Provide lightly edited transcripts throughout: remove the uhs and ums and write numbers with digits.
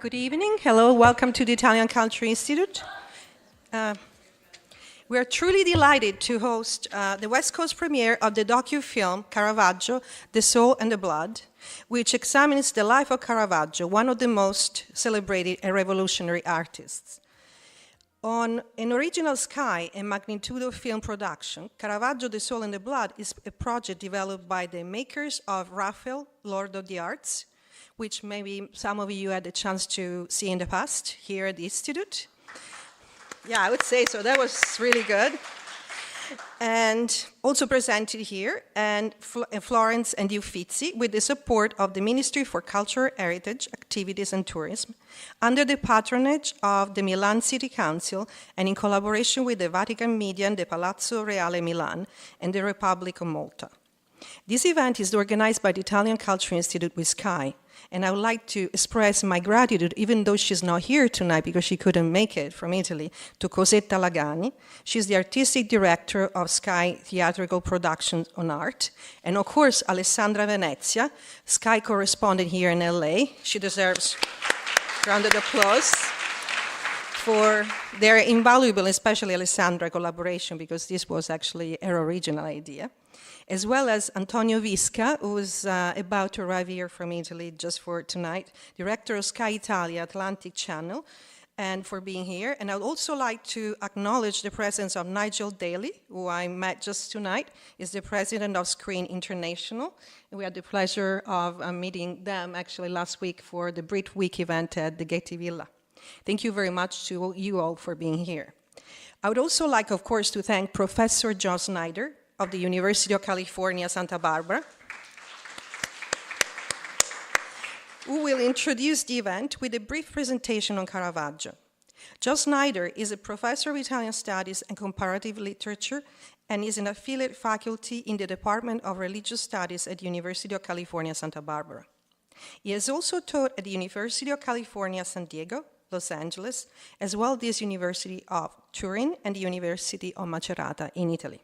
Good evening. Hello, welcome to the Italian Culture Institute. We are truly delighted to host the West Coast premiere of the docu-film Caravaggio, The Soul and the Blood, which examines the life of Caravaggio, one of the most celebrated and revolutionary artists. On an original Sky and Magnitudo film production, Caravaggio, The Soul and the Blood is a project developed by the makers of Raphael, Lord of the Arts, which maybe some of you had the chance to see in the past here at the Institute. Yeah, I would say so. That was really good. And also presented here, and Florence and Uffizi, with the support of the Ministry for Culture, Heritage, Activities and Tourism, under the patronage of the Milan City Council and in collaboration with the Vatican Media and the Palazzo Reale Milan and the Republic of Malta. This event is organized by the Italian Culture Institute with Sky, and I would like to express my gratitude, even though she's not here tonight because she couldn't make it from Italy, to Cosetta Lagani. She's the artistic director of Sky Theatrical Productions on Art, and of course, Alessandra Venezia, Sky correspondent here in LA. She deserves a round of applause for their invaluable, especially Alessandra, collaboration, because this was actually her original idea. As well as Antonio Visca, who's about to arrive here from Italy just for tonight, director of Sky Italia Atlantic Channel, and for being here. And I would also like to acknowledge the presence of Nigel Daly, who I met just tonight, is the president of Screen International. And we had the pleasure of meeting them actually last week for the Brit Week event at the Getty Villa. Thank you very much to you all for being here. I would also like, of course, to thank Professor Jon Snyder of the University of California, Santa Barbara, who will introduce the event with a brief presentation on Caravaggio. Jon Snyder is a professor of Italian Studies and Comparative Literature and is an affiliate faculty in the Department of Religious Studies at the University of California, Santa Barbara. He has also taught at the University of California, San Diego, Los Angeles, as well as the University of Turin and the University of Macerata in Italy.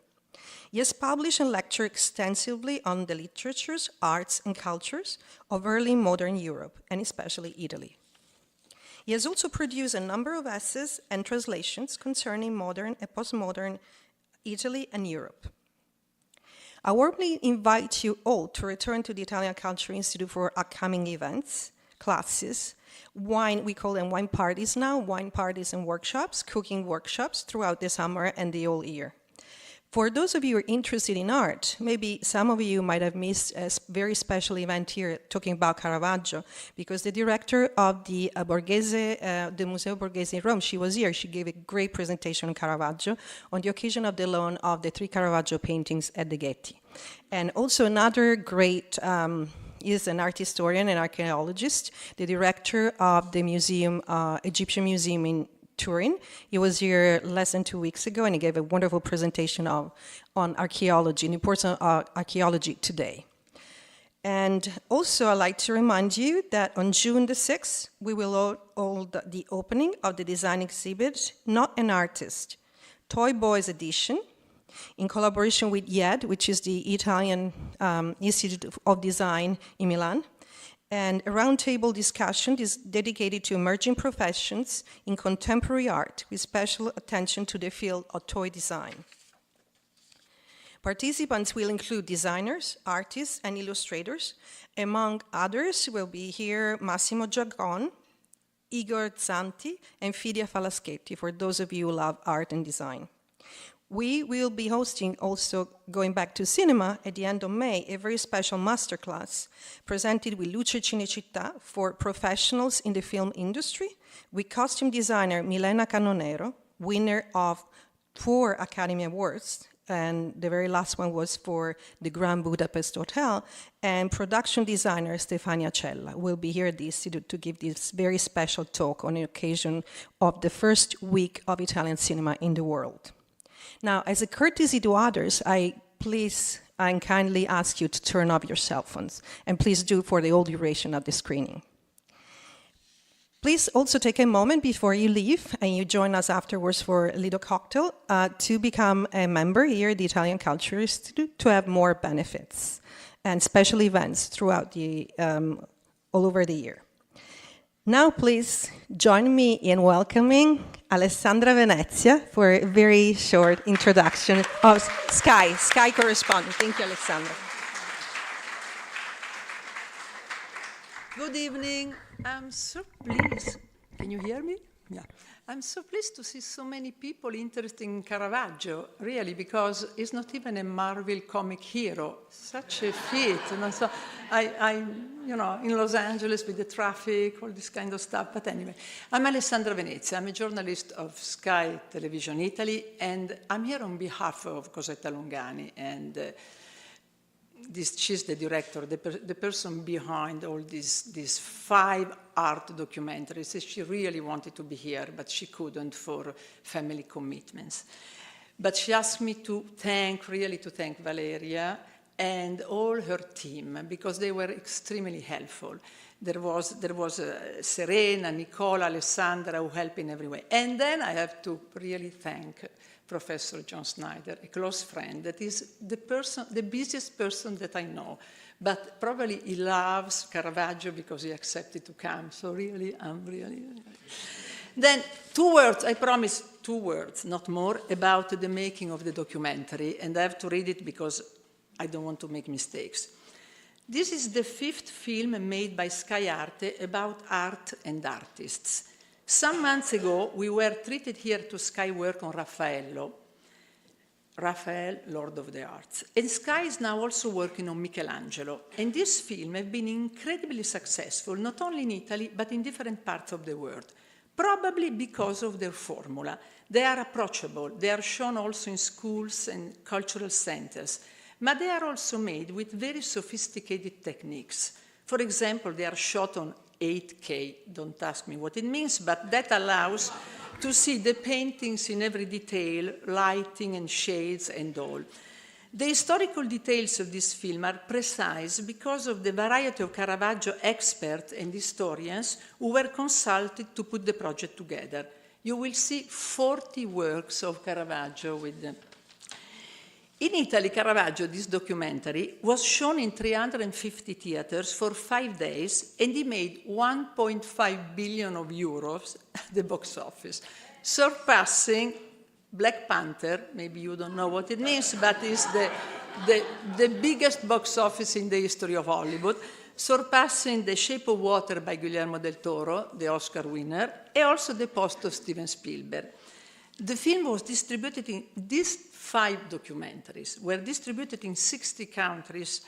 He has published and lectured extensively on the literatures, arts, and cultures of early modern Europe, and especially Italy. He has also produced a number of essays and translations concerning modern and postmodern Italy and Europe. I warmly invite you all to return to the Italian Culture Institute for upcoming events, classes, we call them wine parties now, wine parties and workshops, cooking workshops throughout the summer and the whole year. For those of you who are interested in art, maybe some of you might have missed a very special event here talking about Caravaggio, because the director of the the Museo Borghese in Rome, she was here. She gave a great presentation on Caravaggio on the occasion of the launch of the 3 Caravaggio paintings at the Getty. And also another great is an art historian and archaeologist, the director of the museum, Egyptian Museum in Turin. He was here less than 2 weeks ago, and he gave a wonderful presentation on archaeology, the importance of archaeology today. And also, I'd like to remind you that on June the 6th, we will hold the opening of the design exhibit, Not an Artist, Toy Boys Edition, in collaboration with IED, which is the Italian Institute of Design in Milan, and a roundtable discussion is dedicated to emerging professions in contemporary art, with special attention to the field of toy design. Participants will include designers, artists, and illustrators. Among others will be here Massimo Giagon, Igor Zanti, and Fidia Falaschetti, for those of you who love art and design. We will be hosting also, going back to cinema, at the end of May, a very special masterclass presented with Luce Cinecittà for professionals in the film industry, with costume designer Milena Cannonero, winner of 4 Academy Awards, and the very last one was for the Grand Budapest Hotel, and production designer Stefania Cella will be here at the Institute to give this very special talk on the occasion of the first week of Italian cinema in the world. Now, as a courtesy to others, I kindly ask you to turn off your cell phones, and please do for the whole duration of the screening. Please also take a moment before you leave, and you join us afterwards for a little cocktail, to become a member here at the Italian Culture Institute to have more benefits and special events throughout all over the year. Now please join me in welcoming Alessandra Venezia for a very short introduction of Sky correspondent. Thank you, Alessandra. Good evening. I'm so pleased. Can you hear me? Yeah. I'm so pleased to see so many people interested in Caravaggio, really, because he's not even a Marvel comic hero. Such a feat. So in Los Angeles with the traffic, all this kind of stuff. But anyway, I'm Alessandra Venezia. I'm a journalist of Sky Television Italy, and I'm here on behalf of Cosetta Longani. And she's the director, the person behind all these 5 art documentaries. She really wanted to be here, but she couldn't for family commitments. But she asked me to thank Valeria and all her team, because they were extremely helpful. There was Serena, Nicola, Alessandra, who helped in every way. And then I have to really thank Professor Jon Snyder, a close friend, that is the busiest person that I know. But probably he loves Caravaggio because he accepted to come. So really, I'm really. Then 2 words, I promise 2 words, not more, about the making of the documentary. And I have to read it because I don't want to make mistakes. This is the 5th film made by Sky Arte about art and artists. Some months ago, we were treated here to Sky work on Raphael, Lord of the Arts. And Sky is now also working on Michelangelo. And this film has been incredibly successful, not only in Italy, but in different parts of the world, probably because of their formula. They are approachable. They are shown also in schools and cultural centers. But they are also made with very sophisticated techniques. For example, they are shot on 8K, don't ask me what it means, but that allows to see the paintings in every detail, lighting and shades and all. The historical details of this film are precise because of the variety of Caravaggio experts and historians who were consulted to put the project together. You will see 40 works of Caravaggio with them. In Italy, Caravaggio, this documentary, was shown in 350 theaters for 5 days, and he made 1.5 billion of euros at the box office, surpassing Black Panther. Maybe you don't know what it means, but it's the biggest box office in the history of Hollywood, surpassing The Shape of Water by Guillermo del Toro, the Oscar winner, and also The Post of Steven Spielberg. The film was distributed in these 5 documentaries, were distributed in 60 countries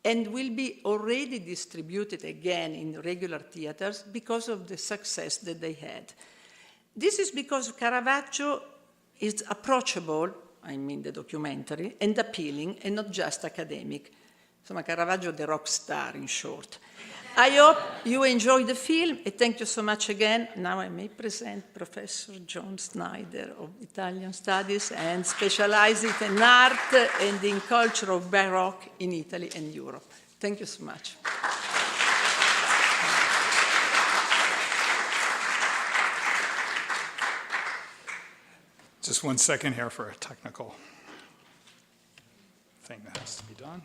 and will be already distributed again in regular theaters because of the success that they had. This is because Caravaggio is approachable, I mean the documentary, and appealing, and not just academic. Insomma, Caravaggio the rock star, in short. I hope you enjoy the film, and thank you so much again. Now I may present Professor Jon Snyder of Italian Studies and specializes in art and in culture of Baroque in Italy and Europe. Thank you so much. Just 1 second here for a technical thing that has to be done.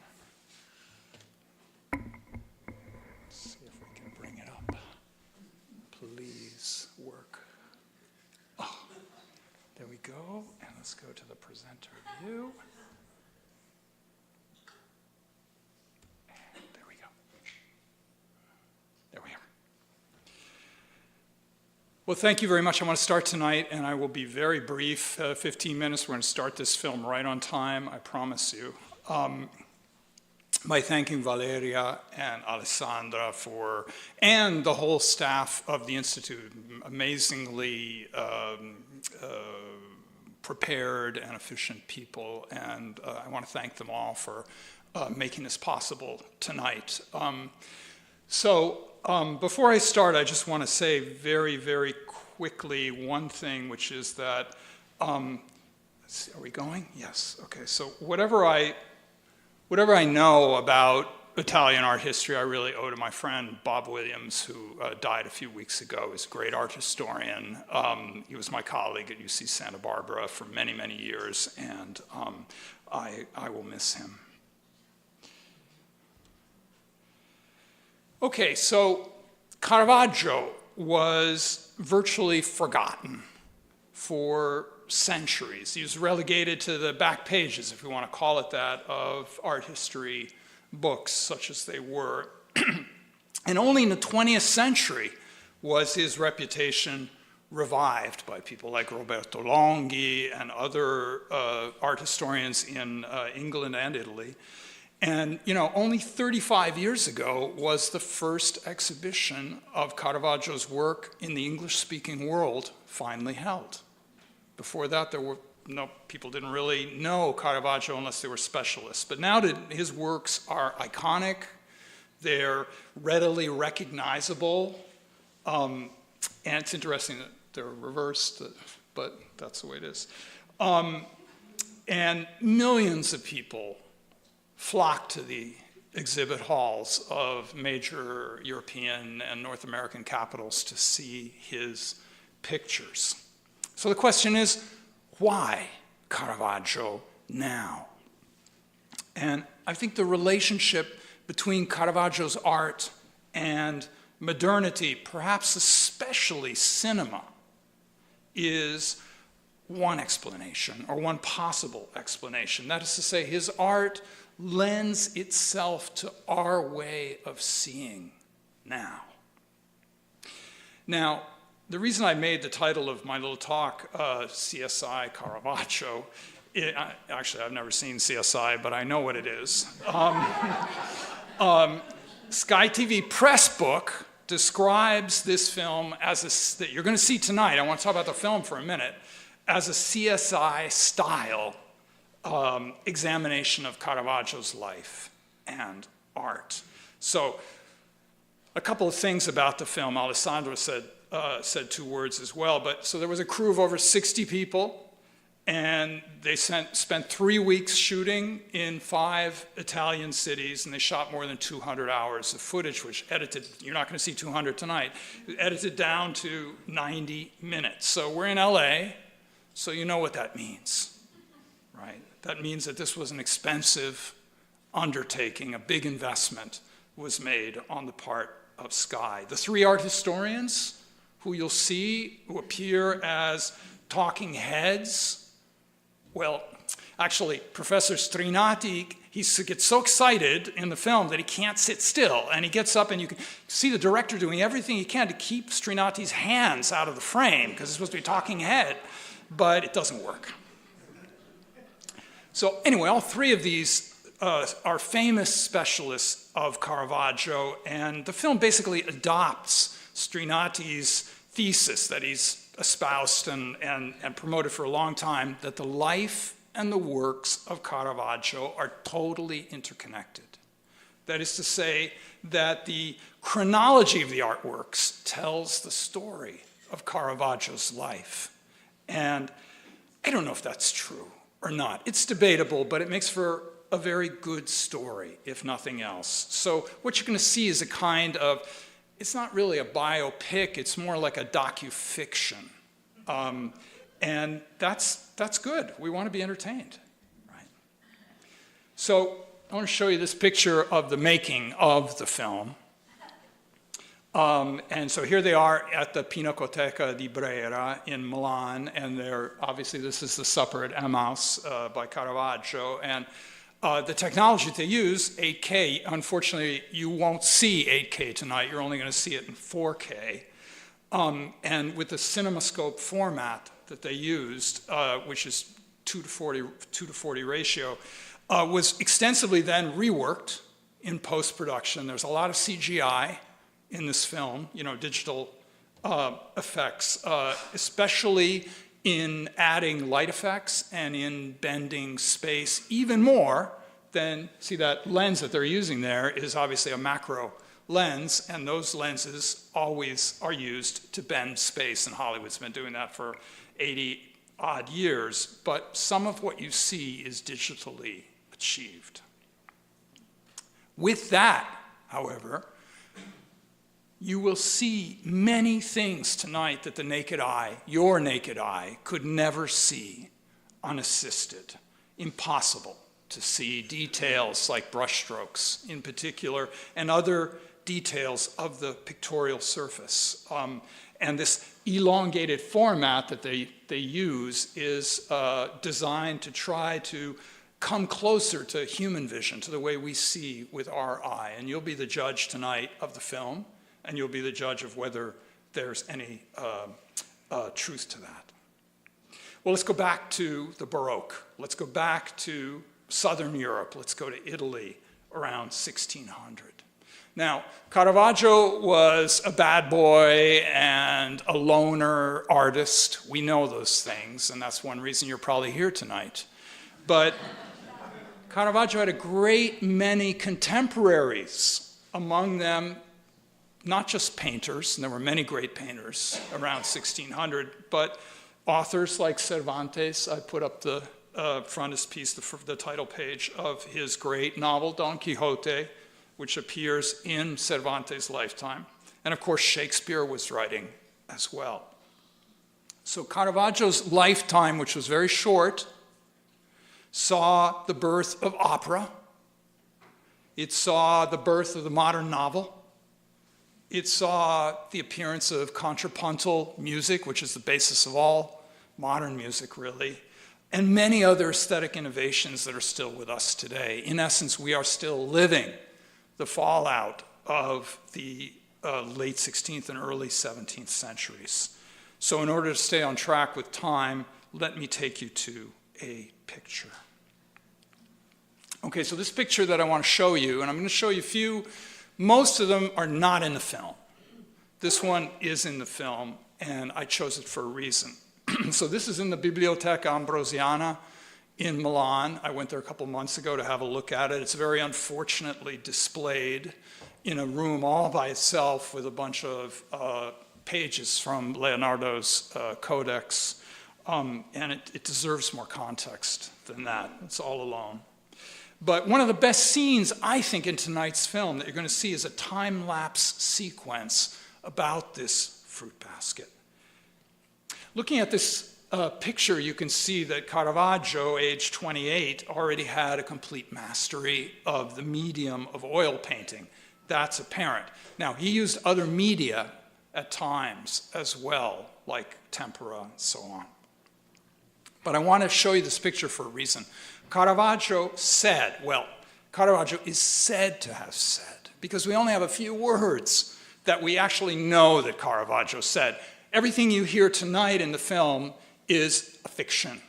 Go, and let's go to the presenter view. And there we go. There we are. Well, thank you very much. I want to start tonight, and I will be very brief. 15 minutes. We're going to start this film right on time, I promise you. By thanking Valeria and Alessandra and the whole staff of the Institute, amazingly prepared and efficient people, and I want to thank them all for making this possible tonight. Before I start, I just want to say very, very quickly one thing, which is that, let's see, are we going? Yes, okay, so whatever I know about Italian art history, I really owe to my friend Bob Williams, who died a few weeks ago. He's a great art historian. He was my colleague at UC Santa Barbara for many, many years, and I will miss him. Okay, so Caravaggio was virtually forgotten for centuries. He was relegated to the back pages, if we want to call it that, of art history books, such as they were. And only in the 20th century was his reputation revived by people like Roberto Longhi and other art historians in England and Italy. And, you know, only 35 years ago was the first exhibition of Caravaggio's work in the English-speaking world finally held. Before that, people didn't really know Caravaggio unless they were specialists. But now that his works are iconic, they're readily recognizable, and it's interesting that they're reversed, but that's the way it is. And millions of people flock to the exhibit halls of major European and North American capitals to see his pictures. So the question is, why Caravaggio now? And I think the relationship between Caravaggio's art and modernity, perhaps especially cinema, is one explanation, or one possible explanation. That is to say, his art lends itself to our way of seeing now. Now, the reason I made the title of my little talk, CSI Caravaggio, actually I've never seen CSI, but I know what it is. Sky TV Press Book describes this film as that you're going to see tonight. I want to talk about the film for a minute, as a CSI style examination of Caravaggio's life and art. So, a couple of things about the film. Alessandro said 2 words as well. But so there was a crew of over 60 people, and they spent 3 weeks shooting in 5 Italian cities, and they shot more than 200 hours of footage, which edited, you're not going to see 200 tonight, edited down to 90 minutes. So we're in LA, so you know what that means, right? That means that this was an expensive undertaking, a big investment was made on the part of Sky. The 3 art historians who you'll see, who appear as talking heads, well, actually, Professor Strinati, he gets so excited in the film that he can't sit still, and he gets up, and you can see the director doing everything he can to keep Strinati's hands out of the frame, because it's supposed to be a talking head, but it doesn't work. So anyway, all 3 of these are famous specialists of Caravaggio, and the film basically adopts Strinati's thesis that he's espoused and promoted for a long time, that the life and the works of Caravaggio are totally interconnected. That is to say that the chronology of the artworks tells the story of Caravaggio's life. And I don't know if that's true or not. It's debatable, but it makes for a very good story, if nothing else. So what you're going to see is a kind of, it's not really a biopic, it's more like a docu-fiction. And that's good. We want to be entertained, right? So I want to show you this picture of the making of the film. And so here they are at the Pinacoteca di Brera in Milan, and they're, obviously this is the Supper at Emmaus by Caravaggio, and the technology that they use, 8K, unfortunately you won't see 8K tonight, you're only going to see it in 4K. And with the CinemaScope format that they used, which is 2 to 40 ratio, was extensively then reworked in post-production. There's a lot of CGI in this film, you know, digital effects, especially in adding light effects and in bending space even more than, see that lens that they're using there is obviously a macro lens, and those lenses always are used to bend space, and Hollywood's been doing that for 80 odd years, but some of what you see is digitally achieved. With that, however, you will see many things tonight that the naked eye, your naked eye, could never see unassisted. Impossible to see details like brushstrokes in particular, and other details of the pictorial surface. And this elongated format that they use is designed to try to come closer to human vision, to the way we see with our eye. And you'll be the judge tonight of the film, and you'll be the judge of whether there's any truth to that. Well, let's go back to the Baroque. Let's go back to Southern Europe. Let's go to Italy around 1600. Now, Caravaggio was a bad boy and a loner artist. We know those things, and that's one reason you're probably here tonight. But Caravaggio had a great many contemporaries, among them not just painters, and there were many great painters around 1600, but authors like Cervantes. I put up the frontispiece, the title page of his great novel, Don Quixote, which appears in Cervantes' lifetime. And of course, Shakespeare was writing as well. So Caravaggio's lifetime, which was very short, saw the birth of opera. It saw the birth of the modern novel. It saw the appearance of contrapuntal music, which is the basis of all modern music, really, and many other aesthetic innovations that are still with us today. In essence, we are still living the fallout of the late 16th and early 17th centuries. So in order to stay on track with time, let me take you to a picture. Okay, so this picture that I want to show you, and I'm going to show you a few, most of them are not in the film. This one is in the film, and I chose it for a reason. So this is in the Biblioteca Ambrosiana in Milan. I went there a couple months ago to have a look at it. It's very unfortunately displayed in a room all by itself with a bunch of pages from Leonardo's Codex, and it deserves more context than that. It's all alone. But one of the best scenes, I think, in tonight's film that you're going to see is a time-lapse sequence about this fruit basket. Looking at this picture, you can see that Caravaggio, age 28, already had a complete mastery of the medium of oil painting. That's apparent. Now, he used other media at times as well, like tempera and so on. But I want to show you this picture for a reason. Caravaggio said, well, Caravaggio is said to have said, because we only have a few words that we actually know that Caravaggio said. Everything you hear tonight in the film is a fiction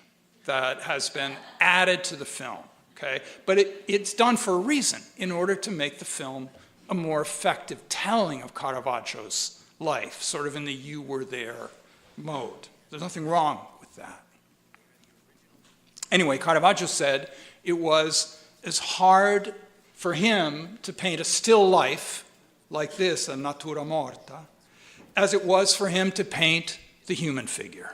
that has been added to the film, okay? But it's done for a reason, in order to make the film a more effective telling of Caravaggio's life, sort of in the you were there mode. There's nothing wrong with that. Anyway, Caravaggio said it was as hard for him to paint a still life like this, a natura morta, as it was for him to paint the human figure.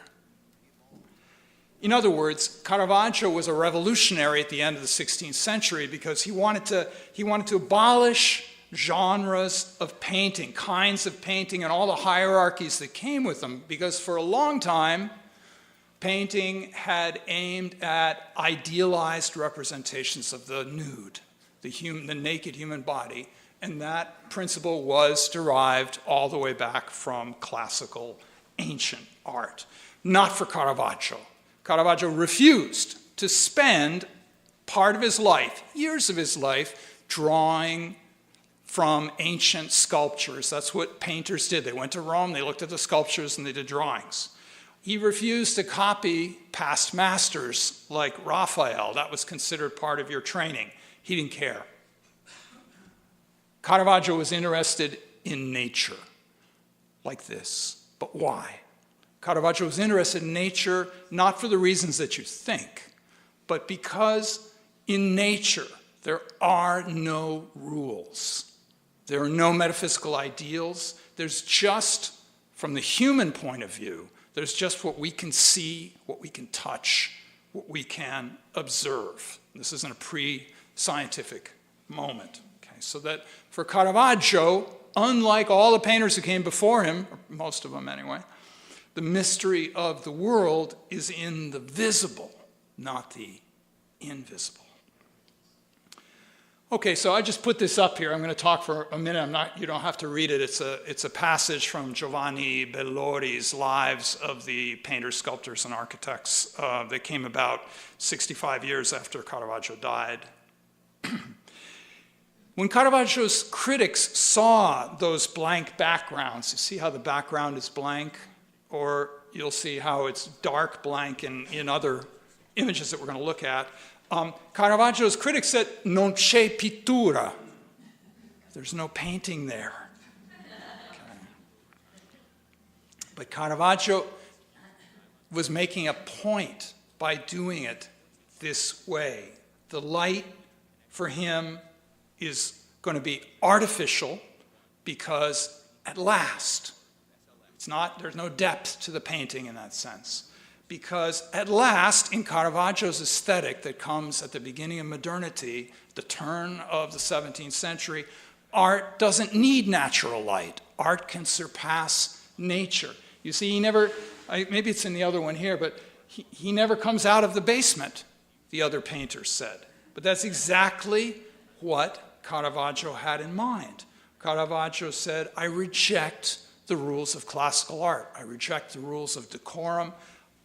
In other words, Caravaggio was a revolutionary at the end of the 16th century because he wanted to abolish genres of painting, kinds of painting, and all the hierarchies that came with them, because for a long time, painting had aimed at idealized representations of the nude, the naked human body, and that principle was derived all the way back from classical ancient art. Not for Caravaggio. Caravaggio refused to spend part of his life, years of his life, drawing from ancient sculptures. That's what painters did. They went to Rome, they looked at the sculptures, and they did drawings. He refused to copy past masters like Raphael. That was considered part of your training. He didn't care. Caravaggio was interested in nature, like this. But why? Caravaggio was interested in nature not for the reasons that you think, but because in nature there are no rules. There are no metaphysical ideals. There's just, from the human point of view, there's just what we can see, what we can touch, what we can observe. This isn't a pre-scientific moment. Okay, so that for Caravaggio, unlike all the painters who came before him, or most of them anyway, the mystery of the world is in the visible, not the invisible. Okay, so I just put this up here. I'm going to talk for a minute. You don't have to read it. It's a passage from Giovanni Bellori's Lives of the Painters, Sculptors, and Architects that came about 65 years after Caravaggio died. When Caravaggio's critics saw those blank backgrounds, you see how the background is blank? Or you'll see how it's dark blank in other images that we're going to look at. Caravaggio's critics said, non c'è pittura. There's no painting there. Okay. But Caravaggio was making a point by doing it this way. The light for him is going to be artificial because at last, there's no depth to the painting in that sense. Because at last, in Caravaggio's aesthetic that comes at the beginning of modernity, the turn of the 17th century, art doesn't need natural light. Art can surpass nature. You see, he never, maybe it's in the other one here, but he never comes out of the basement, the other painters said. But that's exactly what Caravaggio had in mind. Caravaggio said, I reject the rules of classical art. I reject the rules of decorum.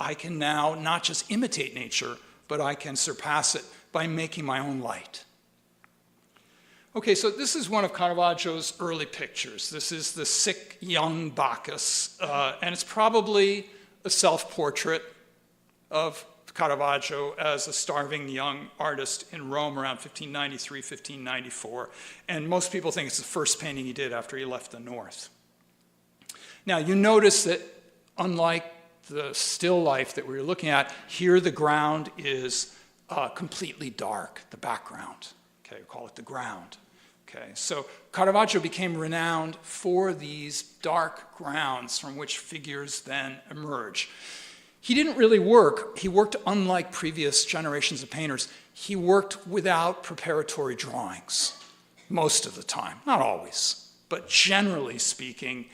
I can now not just imitate nature, but I can surpass it by making my own light. Okay, so this is one of Caravaggio's early pictures. This is the sick young Bacchus, and it's probably a self-portrait of Caravaggio as a starving young artist in Rome around 1593, 1594. And most people think it's the first painting he did after he left the north. Now, you notice that unlike the still life that we were looking at, here the ground is completely dark, the background. Okay, we call it the ground. Okay, so Caravaggio became renowned for these dark grounds from which figures then emerge. He didn't really work. He worked unlike previous generations of painters. He worked without preparatory drawings most of the time, not always, but generally speaking.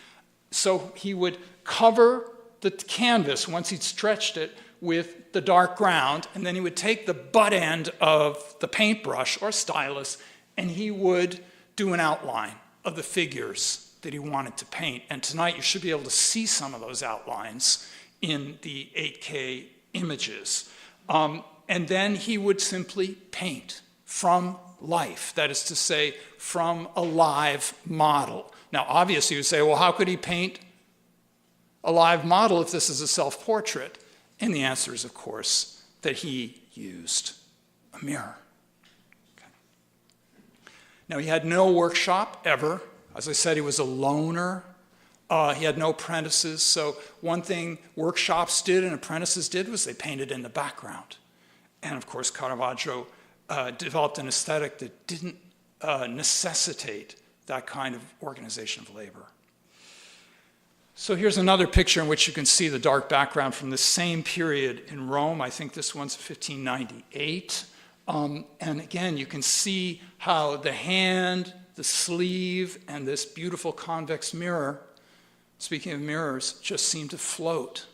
So he would cover the canvas once he'd stretched it with the dark ground, and then he would take the butt end of the paintbrush or stylus, and he would do an outline of the figures that he wanted to paint. And tonight you should be able to see some of those outlines in the 8K images. And then he would simply paint from life, that is to say, from a live model. Now, obviously, you would say, well, how could he paint a live model if this is a self-portrait? And the answer is, of course, that he used a mirror. Okay. Now, he had no workshop ever. As I said, he was a loner. He had no apprentices. So one thing workshops did and apprentices did was they painted in the background. And, of course, Caravaggio developed an aesthetic that didn't necessitate that kind of organization of labor. So here's another picture in which you can see the dark background from the same period in Rome. I think this one's 1598. And again, you can see how the hand, the sleeve, and this beautiful convex mirror, speaking of mirrors, just seem to float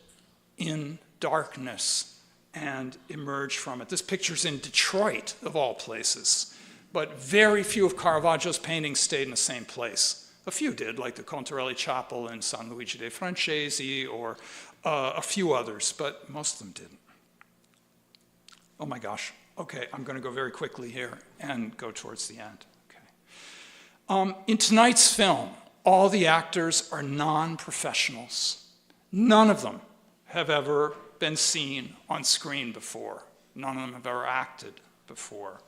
in darkness and emerge from it. This picture's in Detroit, of all places, but very few of Caravaggio's paintings stayed in the same place. A few did, like the Contarelli Chapel in San Luigi dei Francesi, or a few others, but most of them didn't. Oh my gosh. Okay, I'm going to go very quickly here and go towards the end. Okay. In tonight's film, all the actors are non-professionals. None of them have ever been seen on screen before. None of them have ever acted before.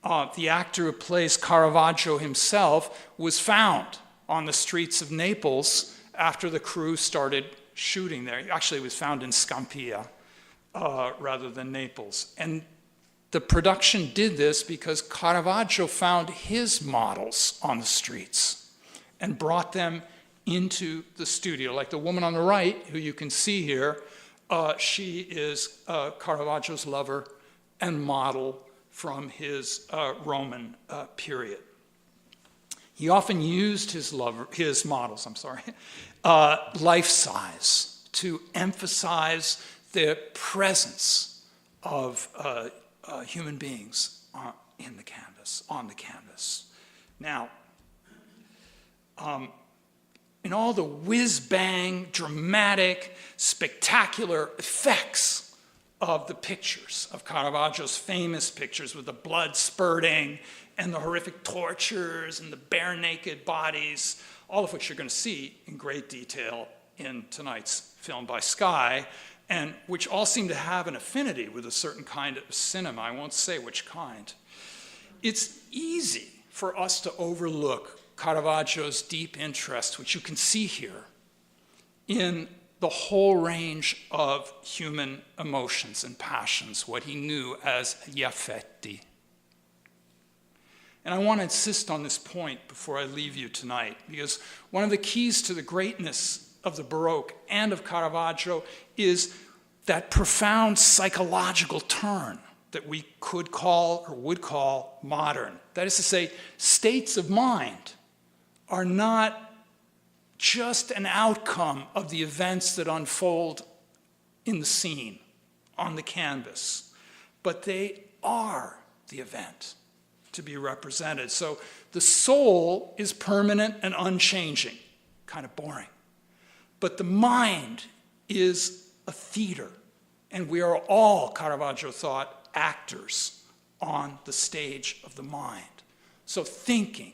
The actor who plays Caravaggio himself was found on the streets of Naples after the crew started shooting there. Actually, it was found in Scampia rather than Naples. And the production did this because Caravaggio found his models on the streets and brought them into the studio. Like the woman on the right, who you can see here, she is Caravaggio's lover and model from his Roman period. He often used his models, life-size to emphasize the presence of human beings in the canvas, on the canvas. Now, in all the whiz-bang, dramatic, spectacular effects of the pictures, of Caravaggio's famous pictures with the blood spurting and the horrific tortures and the bare naked bodies, all of which you're going to see in great detail in tonight's film by Sky, and which all seem to have an affinity with a certain kind of cinema. I won't say which kind. It's easy for us to overlook Caravaggio's deep interest, which you can see here, in the whole range of human emotions and passions, what he knew as gli affetti. And I want to insist on this point before I leave you tonight, because one of the keys to the greatness of the Baroque and of Caravaggio is that profound psychological turn that we could call or would call modern. That is to say, states of mind are not just an outcome of the events that unfold in the scene, on the canvas, but they are the event to be represented. So the soul is permanent and unchanging, kind of boring. But the mind is a theater, and we are all, Caravaggio thought, actors on the stage of the mind. So thinking,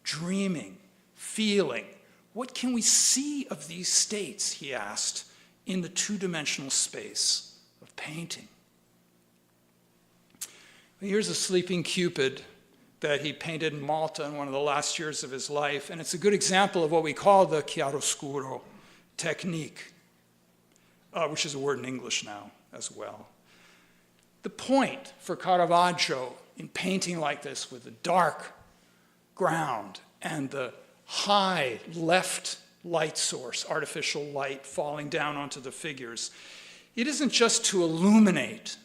dreaming, feeling, what can we see of these states, he asked, in the two-dimensional space of painting? Here's a sleeping Cupid that he painted in Malta in one of the last years of his life, and it's a good example of what we call the chiaroscuro technique, which is a word in English now as well. The point for Caravaggio in painting like this with the dark ground and the high left light source, artificial light falling down onto the figures, it isn't just to illuminate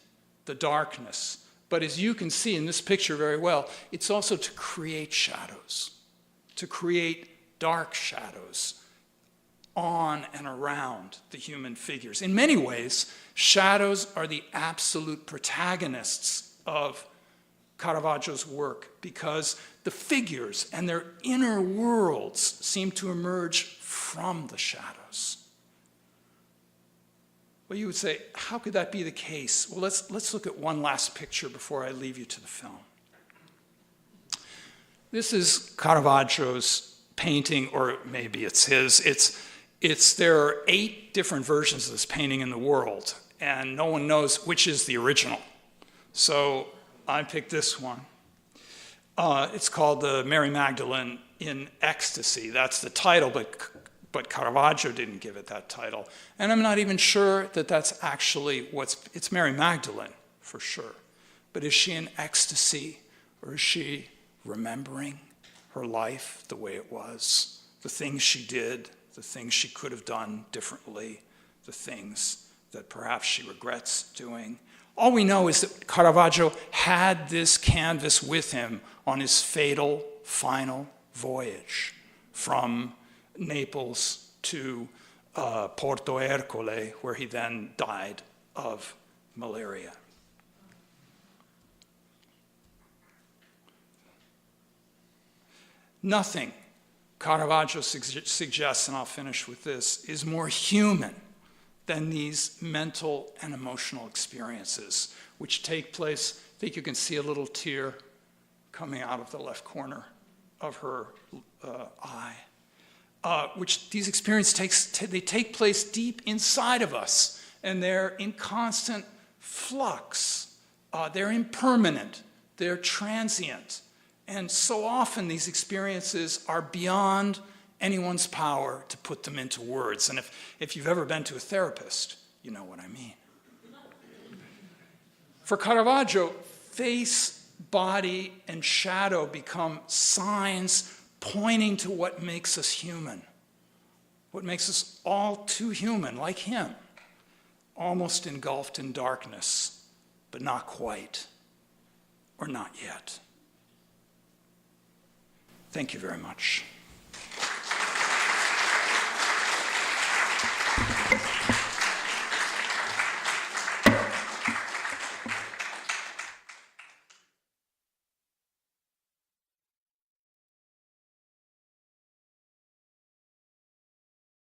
the darkness, but as you can see in this picture very well, it's also to create shadows, to create dark shadows on and around the human figures. In many ways, shadows are the absolute protagonists of Caravaggio's work because the figures and their inner worlds seem to emerge from the shadows. Well, you would say, how could that be the case? Well, let's look at one last picture before I leave you to the film. This is Caravaggio's painting, or maybe it's his. There are 8 different versions of this painting in the world, and no one knows which is the original. So I picked this one. It's called the Mary Magdalene in Ecstasy. That's the title, but Caravaggio didn't give it that title. And I'm not even sure that that's actually it's Mary Magdalene, for sure. But is she in ecstasy, or is she remembering her life the way it was? The things she did, the things she could have done differently, the things that perhaps she regrets doing. All we know is that Caravaggio had this canvas with him on his fatal, final voyage from Naples to Porto Ercole, where he then died of malaria. Nothing, Caravaggio suggests, and I'll finish with this, is more human than these mental and emotional experiences, which take place. I think you can see a little tear coming out of the left corner of her eye. Which these experiences take place deep inside of us, and they're in constant flux. They're impermanent, they're transient, and so often these experiences are beyond anyone's power to put them into words. And if you've ever been to a therapist, you know what I mean. For Caravaggio, face, body, and shadow become signs pointing to what makes us human, what makes us all too human, like him, almost engulfed in darkness, but not quite, or not yet. Thank you very much.